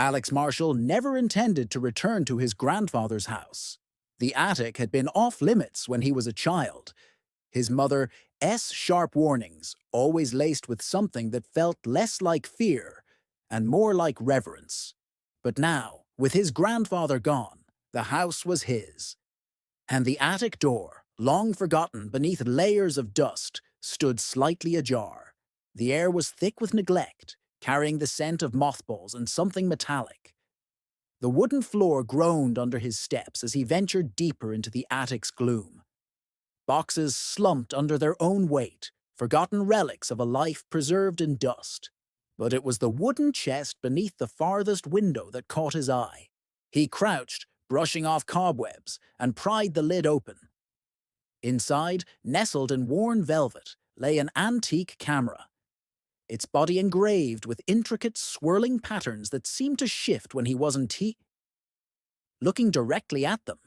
Alex Marshall never intended to return to his grandfather's house. The attic had been off-limits when he was a child. His mother's sharp warnings, always laced with something that felt less like fear and more like reverence. But now, with his grandfather gone, the house was his. And the attic door, long forgotten beneath layers of dust, stood slightly ajar. The air was thick with neglect, carrying the scent of mothballs and something metallic. The wooden floor groaned under his steps as he ventured deeper into the attic's gloom. Boxes slumped under their own weight, forgotten relics of a life preserved in dust. But it was the wooden chest beneath the farthest window that caught his eye. He crouched, brushing off cobwebs, and pried the lid open. Inside, nestled in worn velvet, lay an antique camera, its body engraved with intricate swirling patterns that seemed to shift when he wasn't looking directly at them.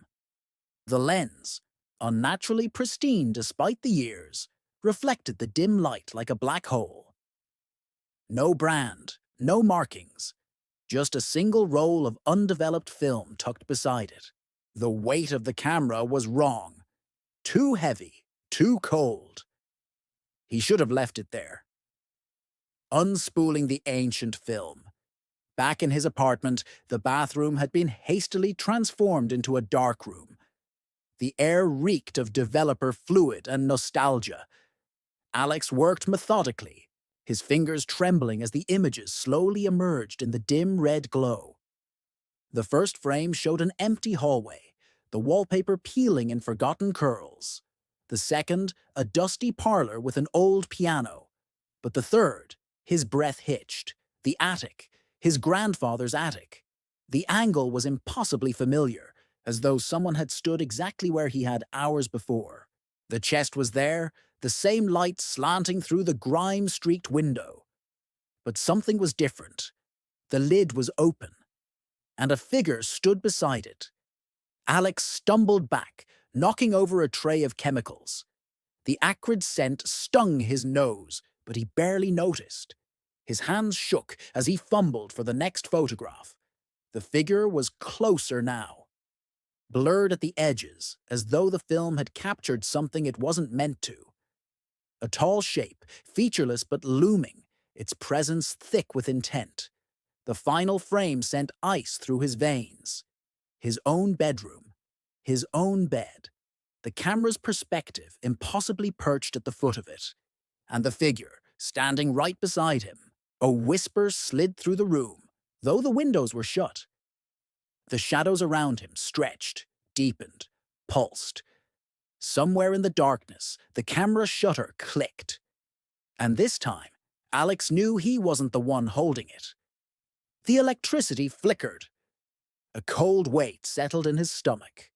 The lens, unnaturally pristine despite the years, reflected the dim light like a black hole. No brand, no markings, just a single roll of undeveloped film tucked beside it. The weight of the camera was wrong. Too heavy, too cold. He should have left it there. Unspooling the ancient film. Back in his apartment, the bathroom had been hastily transformed into a dark room. The air reeked of developer fluid and nostalgia. Alex worked methodically, his fingers trembling as the images slowly emerged in the dim red glow. The first frame showed an empty hallway, the wallpaper peeling in forgotten curls. The second, a dusty parlor with an old piano. But the third, his breath hitched. The attic, his grandfather's attic. The angle was impossibly familiar, as though someone had stood exactly where he had hours before. The chest was there, the same light slanting through the grime-streaked window. But something was different. The lid was open, and a figure stood beside it. Alex stumbled back, knocking over a tray of chemicals. The acrid scent stung his nose, but he barely noticed. His hands shook as he fumbled for the next photograph. The figure was closer now, blurred at the edges, as though the film had captured something it wasn't meant to. A tall shape, featureless but looming, its presence thick with intent. The final frame sent ice through his veins. His own bedroom, his own bed, the camera's perspective impossibly perched at the foot of it, and the figure standing right beside him. A whisper slid through the room, though the windows were shut. The shadows around him stretched, deepened, pulsed. Somewhere in the darkness, the camera shutter clicked. And this time, Alex knew he wasn't the one holding it. The electricity flickered. A cold weight settled in his stomach.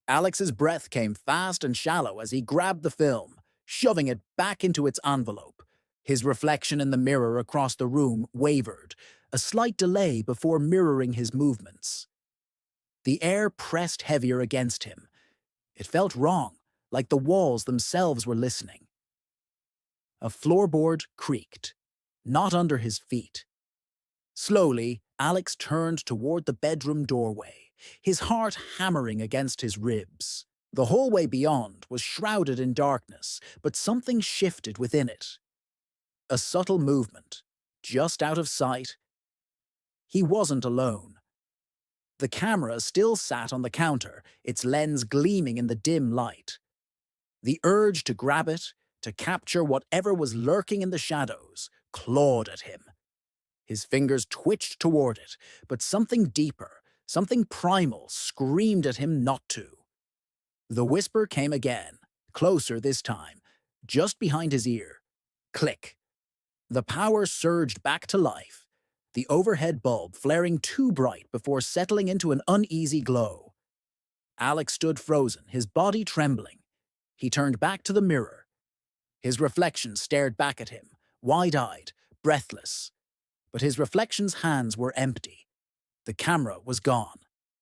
Alex's breath came fast and shallow as he grabbed the film, shoving it back into its envelope. His reflection in the mirror across the room wavered, a slight delay before mirroring his movements. The air pressed heavier against him. It felt wrong, like the walls themselves were listening. A floorboard creaked, not under his feet. Slowly, Alex turned toward the bedroom doorway, his heart hammering against his ribs. The hallway beyond was shrouded in darkness, but something shifted within it. A subtle movement, just out of sight. He wasn't alone. The camera still sat on the counter, its lens gleaming in the dim light. The urge to grab it, to capture whatever was lurking in the shadows, clawed at him. His fingers twitched toward it, but something deeper, something primal, screamed at him not to. The whisper came again, closer this time, just behind his ear. Click. The power surged back to life, the overhead bulb flaring too bright before settling into an uneasy glow. Alex stood frozen, his body trembling. He turned back to the mirror. His reflection stared back at him, wide-eyed, breathless. But his reflection's hands were empty. The camera was gone.